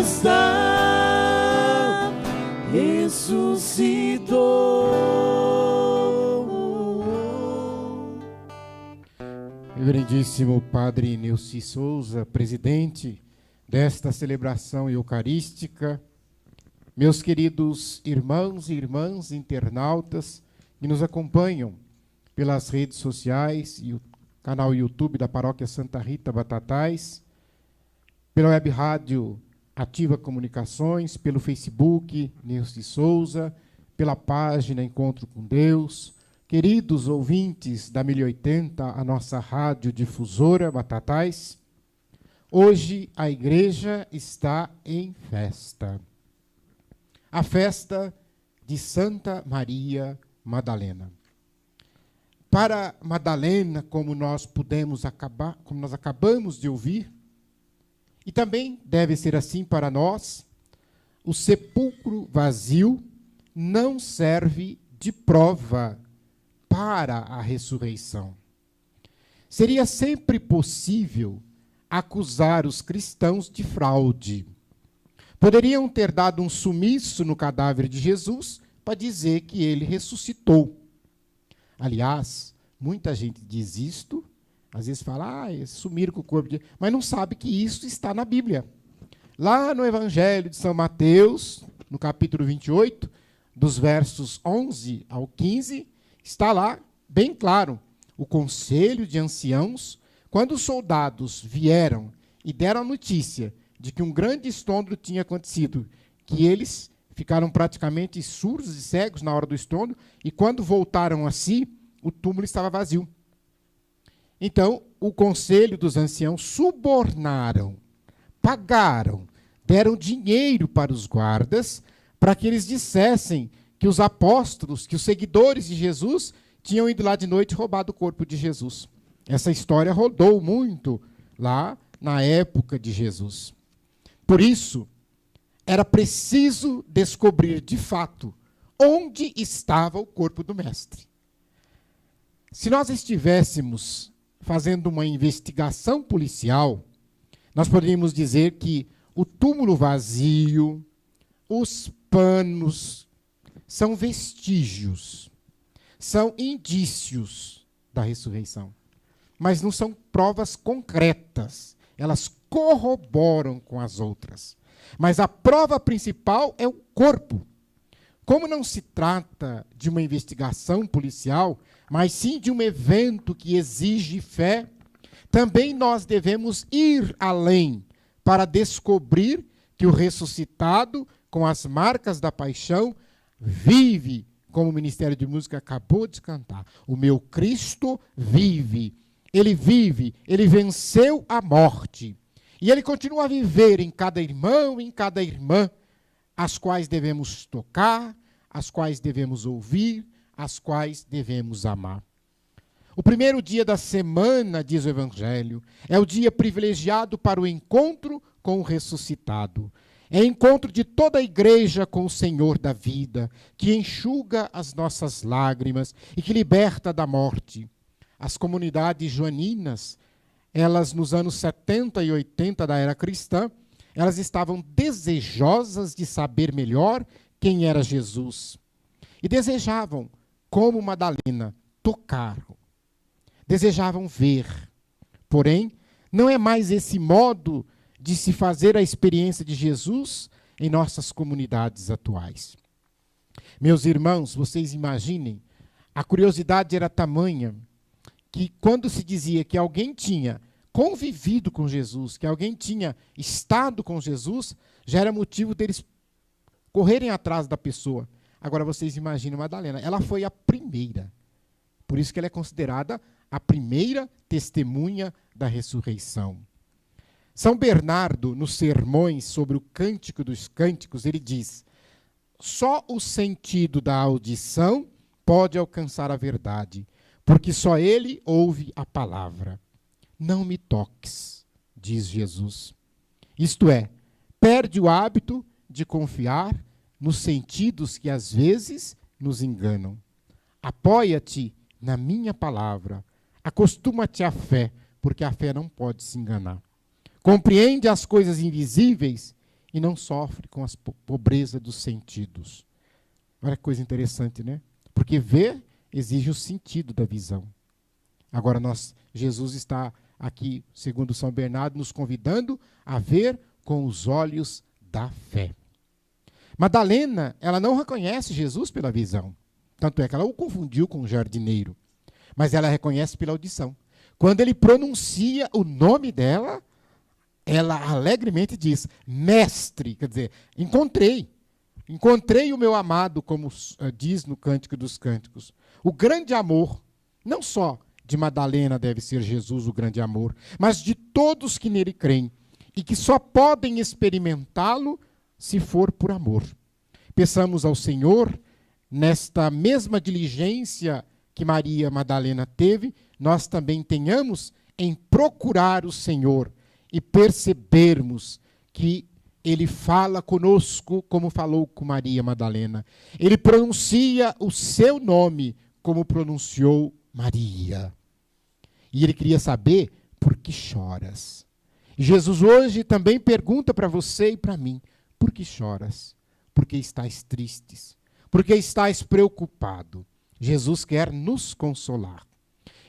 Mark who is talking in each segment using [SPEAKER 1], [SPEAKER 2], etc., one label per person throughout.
[SPEAKER 1] está, ressuscitou.
[SPEAKER 2] Reverendíssimo Padre Neuci Souza, presidente desta celebração eucarística, meus queridos irmãos e irmãs internautas que nos acompanham pelas redes sociais e o canal YouTube da Paróquia Santa Rita Batatais, pela web rádio Ativa Comunicações, pelo Facebook Neuci Souza, pela página Encontro com Deus, queridos ouvintes da 1080, a nossa rádio difusora Batatais, hoje a igreja está em festa. A festa de Santa Maria Madalena. Para Madalena, como nós acabamos de ouvir, e também deve ser assim para nós, o sepulcro vazio não serve de prova para a ressurreição. Seria sempre possível acusar os cristãos de fraude. Poderiam ter dado um sumiço no cadáver de Jesus para dizer que ele ressuscitou. Aliás, muita gente diz isto, às vezes fala, sumiram com o corpo de... Mas não sabe que isso está na Bíblia. Lá no Evangelho de São Mateus, no capítulo 28, dos versos 11 ao 15, está lá, bem claro, o conselho de anciãos, quando os soldados vieram e deram a notícia de que um grande estrondo tinha acontecido, que eles ficaram praticamente surdos e cegos na hora do estrondo, e quando voltaram a si, o túmulo estava vazio. Então, o conselho dos anciãos subornaram, pagaram, deram dinheiro para os guardas, para que eles dissessem que os apóstolos, que os seguidores de Jesus, tinham ido lá de noite e roubado o corpo de Jesus. Essa história rodou muito lá na época de Jesus. Por isso, era preciso descobrir de fato onde estava o corpo do Mestre. Se nós estivéssemos fazendo uma investigação policial, nós poderíamos dizer que o túmulo vazio, os panos, são vestígios, são indícios da ressurreição. Mas não são provas concretas, elas corroboram com as outras. Mas a prova principal é o corpo. Como não se trata de uma investigação policial, mas sim de um evento que exige fé, também nós devemos ir além para descobrir que o ressuscitado, com as marcas da paixão, vive, como o Ministério de Música acabou de cantar. O meu Cristo vive, ele venceu a morte. E ele continua a viver em cada irmão, em cada irmã, as quais devemos tocar, as quais devemos ouvir, as quais devemos amar. O primeiro dia da semana, diz o Evangelho, é o dia privilegiado para o encontro com o ressuscitado. É encontro de toda a igreja com o Senhor da vida, que enxuga as nossas lágrimas e que liberta da morte. As comunidades joaninas, elas nos anos 70 e 80 da era cristã, elas estavam desejosas de saber melhor quem era Jesus. E desejavam, como Madalena, tocar. Desejavam ver. Porém, não é mais esse modo de se fazer a experiência de Jesus em nossas comunidades atuais. Meus irmãos, vocês imaginem, a curiosidade era tamanha que quando se dizia que alguém tinha convivido com Jesus, que alguém tinha estado com Jesus, já era motivo deles correrem atrás da pessoa. Agora vocês imaginam Madalena, ela foi a primeira. Por isso que ela é considerada a primeira testemunha da ressurreição. São Bernardo, nos sermões sobre o Cântico dos Cânticos, ele diz: só o sentido da audição pode alcançar a verdade, porque só ele ouve a palavra. Não me toques, diz Jesus. Isto é, perde o hábito de confiar nos sentidos que às vezes nos enganam. Apoia-te na minha palavra. Acostuma-te à fé, porque a fé não pode se enganar. Compreende as coisas invisíveis e não sofre com a pobreza dos sentidos. Olha que coisa interessante, né? Porque ver exige o sentido da visão. Agora Jesus está aqui, segundo São Bernardo, nos convidando a ver com os olhos da fé. Madalena, ela não reconhece Jesus pela visão. Tanto é que ela o confundiu com o jardineiro. Mas ela reconhece pela audição. Quando ele pronuncia o nome dela, ela alegremente diz, mestre, quer dizer, encontrei o meu amado, como diz no Cântico dos Cânticos. O grande amor, não só de Madalena deve ser Jesus o grande amor, mas de todos que nele creem e que só podem experimentá-lo se for por amor. Peçamos ao Senhor, nesta mesma diligência que Maria Madalena teve, nós também tenhamos em procurar o Senhor e percebermos que Ele fala conosco como falou com Maria Madalena. Ele pronuncia o seu nome como pronunciou Maria. E Ele queria saber por que choras. Jesus hoje também pergunta para você e para mim, por que choras? Por que estás tristes? Por que estás preocupado? Jesus quer nos consolar.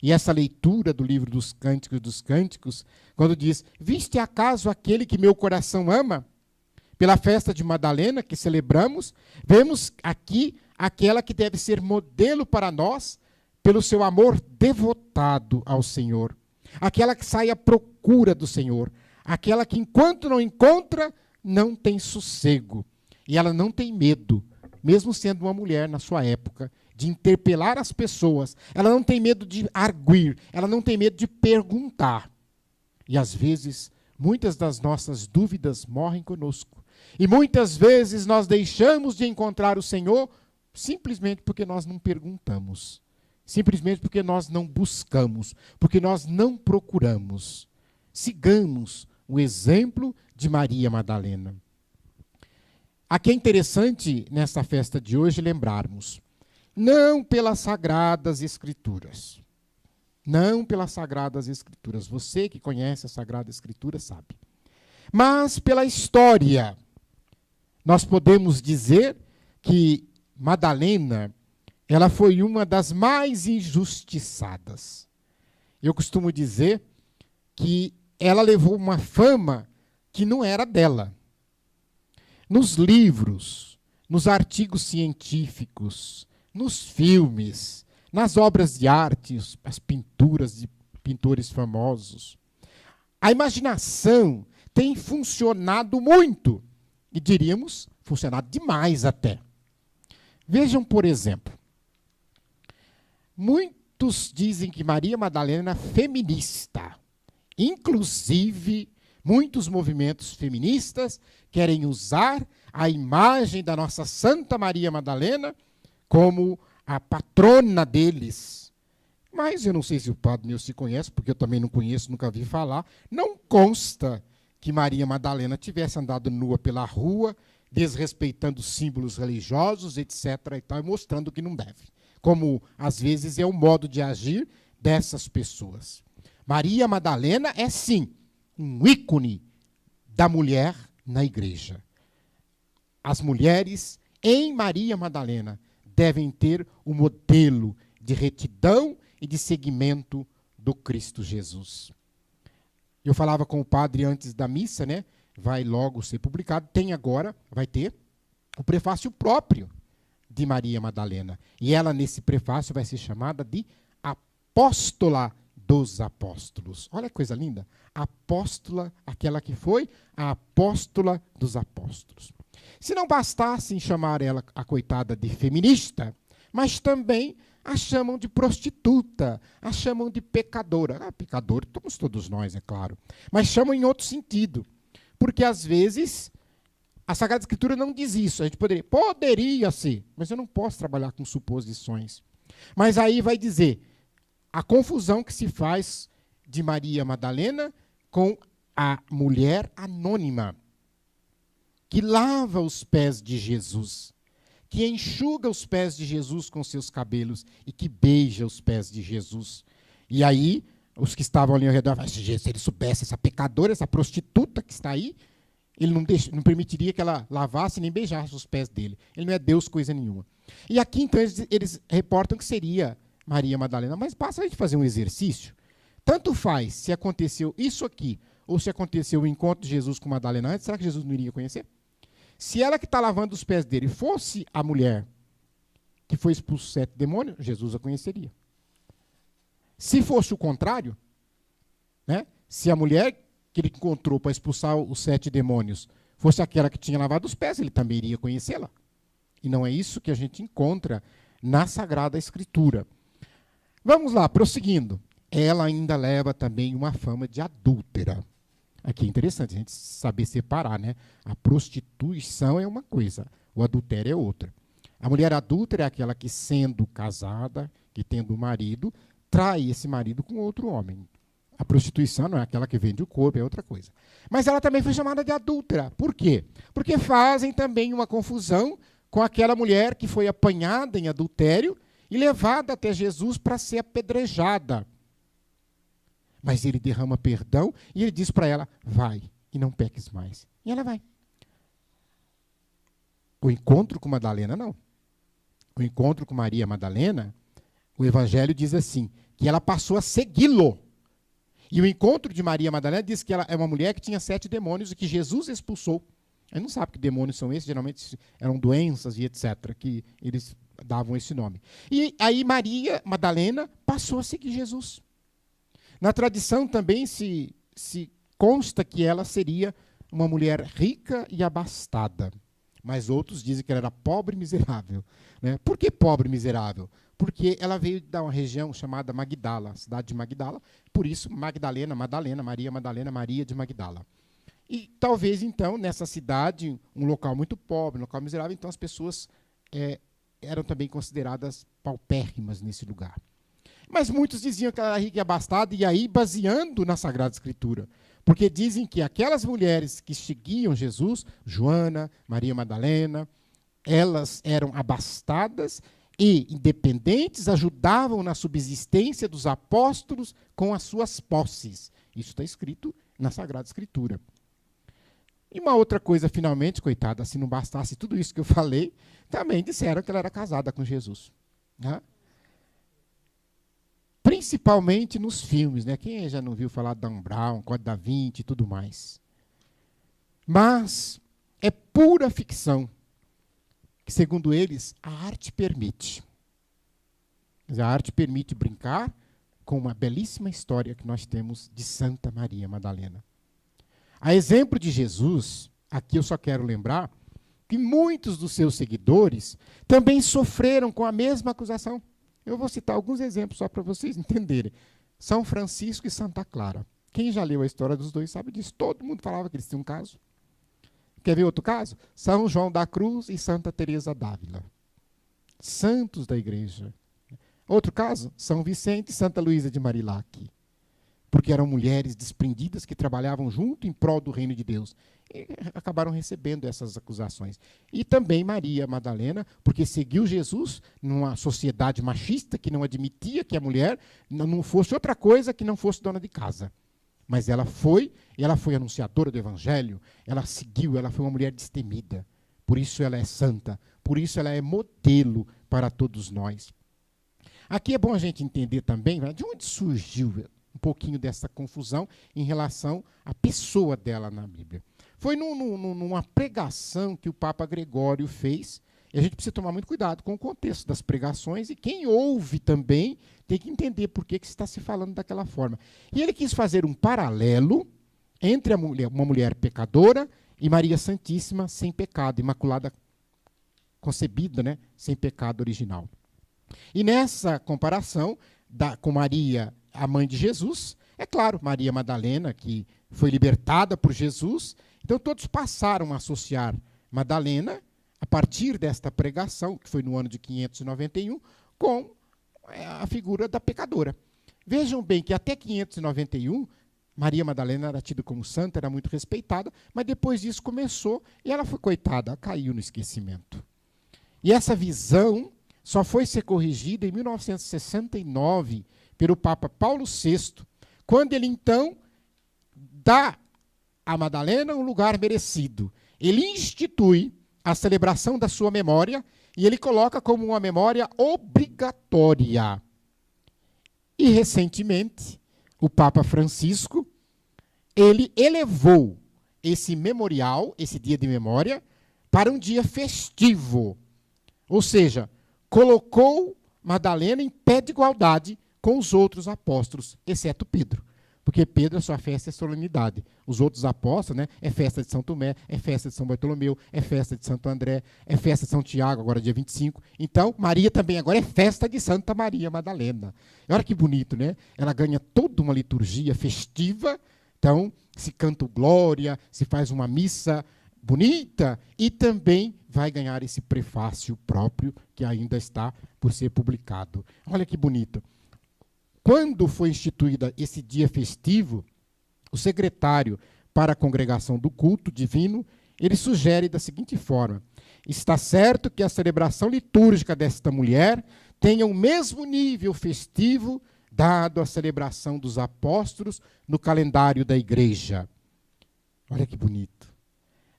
[SPEAKER 2] E essa leitura do livro dos Cânticos, quando diz, viste acaso aquele que meu coração ama? Pela festa de Madalena que celebramos, vemos aqui aquela que deve ser modelo para nós, pelo seu amor devotado ao Senhor. Aquela que sai à procura do Senhor. Aquela que enquanto não encontra, não tem sossego. E ela não tem medo, mesmo sendo uma mulher na sua época, de interpelar as pessoas. Ela não tem medo de arguir, ela não tem medo de perguntar. E às vezes, muitas das nossas dúvidas morrem conosco. E muitas vezes nós deixamos de encontrar o Senhor simplesmente porque nós não perguntamos. Simplesmente porque nós não buscamos, porque nós não procuramos. Sigamos o exemplo de Maria Madalena. Aqui é interessante, nessa festa de hoje, lembrarmos, não pelas Sagradas Escrituras. Não pelas Sagradas Escrituras. Você que conhece a Sagrada Escritura sabe. Mas pela história. Nós podemos dizer que Madalena, ela foi uma das mais injustiçadas. Eu costumo dizer que ela levou uma fama que não era dela. Nos livros, nos artigos científicos, nos filmes, nas obras de arte, as pinturas de pintores famosos, a imaginação tem funcionado muito, e diríamos, funcionado demais até. Vejam, por exemplo, muitos dizem que Maria Madalena é feminista. Inclusive, muitos movimentos feministas querem usar a imagem da nossa Santa Maria Madalena como a patrona deles. Mas eu não sei se o padre Nilson se conhece, porque eu também não conheço, nunca vi falar. Não consta que Maria Madalena tivesse andado nua pela rua, desrespeitando símbolos religiosos, etc., e tal, e mostrando que não deve. Como, às vezes, é o modo de agir dessas pessoas. Maria Madalena é, sim, um ícone da mulher na igreja. As mulheres em Maria Madalena devem ter o modelo de retidão e de seguimento do Cristo Jesus. Eu falava com o padre antes da missa, né? Vai logo ser publicado, vai ter o prefácio próprio de Maria Madalena. E ela, nesse prefácio, vai ser chamada de Apóstola dos Apóstolos. Olha que coisa linda. Apóstola, aquela que foi a Apóstola dos Apóstolos. Se não bastasse em chamar ela, a coitada, de feminista, mas também a chamam de prostituta, a chamam de pecadora. Pecador somos todos nós, é claro. Mas chamam em outro sentido. Porque, às vezes, a Sagrada Escritura não diz isso. A gente poderia ser, mas eu não posso trabalhar com suposições. Mas aí vai dizer a confusão que se faz de Maria Madalena com a mulher anônima, que lava os pés de Jesus, que enxuga os pés de Jesus com seus cabelos e que beija os pés de Jesus. E aí, os que estavam ali ao redor, se ele soubesse, essa pecadora, essa prostituta que está aí, Ele não permitiria que ela lavasse nem beijasse os pés dele. Ele não é Deus coisa nenhuma. E aqui, então, eles reportam que seria Maria Madalena. Mas basta a gente fazer um exercício. Tanto faz se aconteceu isso aqui, ou se aconteceu o encontro de Jesus com Madalena antes, será que Jesus não iria conhecer? Se ela que está lavando os pés dele fosse a mulher que foi expulso 7 demônios, Jesus a conheceria. Se fosse o contrário, né, se a mulher que ele encontrou para expulsar os 7 demônios fosse aquela que tinha lavado os pés, ele também iria conhecê-la. E não é isso que a gente encontra na Sagrada Escritura. Vamos lá, prosseguindo. Ela ainda leva também uma fama de adúltera. Aqui é interessante a gente saber separar, né? A prostituição é uma coisa, o adultério é outra. A mulher adúltera é aquela que, sendo casada, que tendo um marido, trai esse marido com outro homem. A prostituição não é aquela que vende o corpo, é outra coisa. Mas ela também foi chamada de adúltera. Por quê? Porque fazem também uma confusão com aquela mulher que foi apanhada em adultério e levada até Jesus para ser apedrejada. Mas ele derrama perdão e ele diz para ela, vai e não peques mais. E ela vai. O encontro com Madalena, não. O encontro com Maria Madalena, o Evangelho diz assim, que ela passou a segui-lo. E o encontro de Maria Madalena diz que ela é uma mulher que tinha 7 demônios e que Jesus expulsou. A gente não sabe que demônios são esses, geralmente eram doenças e etc., que eles davam esse nome. E aí Maria Madalena passou a seguir Jesus. Na tradição também se consta que ela seria uma mulher rica e abastada. Mas outros dizem que ela era pobre e miserável. Né? Por que pobre e miserável? Porque ela veio de uma região chamada Magdala, cidade de Magdala, por isso Madalena, Maria de Magdala. E talvez, então, nessa cidade, um local muito pobre, um local miserável, então as pessoas eram também consideradas paupérrimas nesse lugar. Mas muitos diziam que ela era rica e abastada, e aí baseando na Sagrada Escritura. Porque dizem que aquelas mulheres que seguiam Jesus, Joana, Maria Madalena, elas eram abastadas e, independentes, ajudavam na subsistência dos apóstolos com as suas posses. Isso está escrito na Sagrada Escritura. E uma outra coisa, finalmente, coitada, se não bastasse tudo isso que eu falei, também disseram que ela era casada com Jesus. Né? Principalmente nos filmes, né? Quem já não viu falar de Dan Brown, Código da Vinci e tudo mais. Mas é pura ficção, que segundo eles, a arte permite. A arte permite brincar com uma belíssima história que nós temos de Santa Maria Madalena. A exemplo de Jesus, aqui eu só quero lembrar que muitos dos seus seguidores também sofreram com a mesma acusação. Eu vou citar alguns exemplos só para vocês entenderem. São Francisco e Santa Clara. Quem já leu a história dos dois sabe disso. Todo mundo falava que eles tinham um caso. Quer ver outro caso? São João da Cruz e Santa Teresa d'Ávila. Santos da igreja. Outro caso? São Vicente e Santa Luísa de Marilac. Porque eram mulheres desprendidas que trabalhavam junto em prol do reino de Deus. E acabaram recebendo essas acusações. E também Maria Madalena, porque seguiu Jesus numa sociedade machista que não admitia que a mulher não fosse outra coisa que não fosse dona de casa. Mas ela foi anunciadora do Evangelho, ela seguiu, ela foi uma mulher destemida. Por isso ela é santa, por isso ela é modelo para todos nós. Aqui é bom a gente entender também, né, de onde surgiu um pouquinho dessa confusão em relação à pessoa dela na Bíblia. Foi numa pregação que o Papa Gregório fez, e a gente precisa tomar muito cuidado com o contexto das pregações, e quem ouve também tem que entender por que está se falando daquela forma. E ele quis fazer um paralelo entre uma mulher pecadora e Maria Santíssima sem pecado, imaculada concebida, né, sem pecado original. E nessa comparação com Maria, a mãe de Jesus, é claro, Maria Madalena, que foi libertada por Jesus, então todos passaram a associar Madalena, a partir desta pregação, que foi no ano de 591, com a figura da pecadora. Vejam bem que até 591, Maria Madalena era tida como santa, era muito respeitada, mas depois disso começou, e ela foi, coitada, caiu no esquecimento. E essa visão só foi ser corrigida em 1969 pelo Papa Paulo VI, quando ele então dá a Madalena um lugar merecido. Ele institui a celebração da sua memória e ele coloca como uma memória obrigatória. E, recentemente, o Papa Francisco, ele elevou esse memorial, esse dia de memória, para um dia festivo. Ou seja, colocou Madalena em pé de igualdade com os outros apóstolos, exceto Pedro. Porque Pedro, a sua festa é solenidade. Os outros apóstolos, né, é festa de São Tomé, é festa de São Bartolomeu, é festa de Santo André, é festa de São Tiago, agora dia 25. Então, Maria também agora é festa de Santa Maria Madalena. E olha que bonito, né? Ela ganha toda uma liturgia festiva. Então, se canta o glória, se faz uma missa bonita e também vai ganhar esse prefácio próprio que ainda está por ser publicado. Olha que bonito. Quando foi instituído esse dia festivo, o secretário para a congregação do culto divino, ele sugere da seguinte forma: está certo que a celebração litúrgica desta mulher tenha o mesmo nível festivo dado à celebração dos apóstolos no calendário da igreja. Olha que bonito.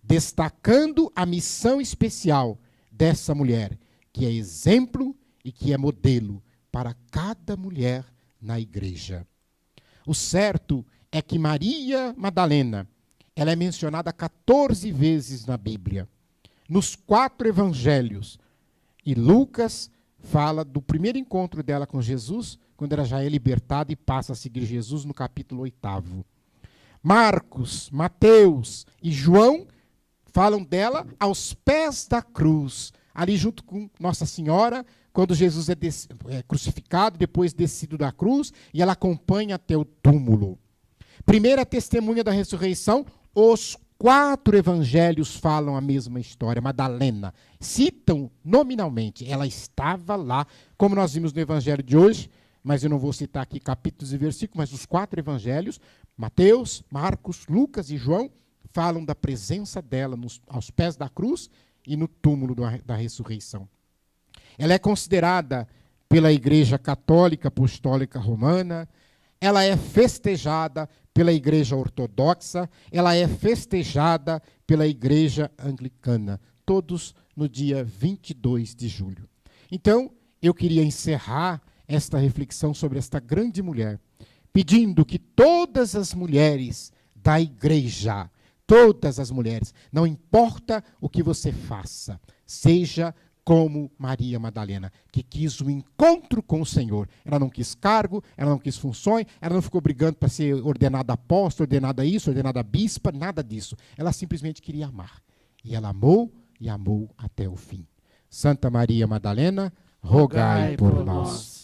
[SPEAKER 2] Destacando a missão especial dessa mulher, que é exemplo e que é modelo para cada mulher na igreja. O certo é que Maria Madalena, ela é mencionada 14 vezes na Bíblia, nos 4 evangelhos. E Lucas fala do primeiro encontro dela com Jesus, quando ela já é libertada e passa a seguir Jesus no capítulo 8º. Marcos, Mateus e João falam dela aos pés da cruz, ali junto com Nossa Senhora, quando Jesus é crucificado, depois descido da cruz, e ela acompanha até o túmulo. Primeira testemunha da ressurreição, os 4 evangelhos falam a mesma história. Madalena, citam nominalmente, ela estava lá, como nós vimos no evangelho de hoje, mas eu não vou citar aqui capítulos e versículos, mas os 4 evangelhos, Mateus, Marcos, Lucas e João, falam da presença dela aos pés da cruz e no túmulo da ressurreição. Ela é considerada pela Igreja Católica Apostólica Romana, ela é festejada pela Igreja Ortodoxa, ela é festejada pela Igreja Anglicana, todos no dia 22 de julho. Então, eu queria encerrar esta reflexão sobre esta grande mulher, pedindo que todas as mulheres da Igreja, todas as mulheres, não importa o que você faça, seja como Maria Madalena, que quis o encontro com o Senhor. Ela não quis cargo, ela não quis funções, ela não ficou brigando para ser ordenada apóstola, ordenada isso, ordenada bispa, nada disso. Ela simplesmente queria amar. E ela amou e amou até o fim. Santa Maria Madalena, rogai por nós.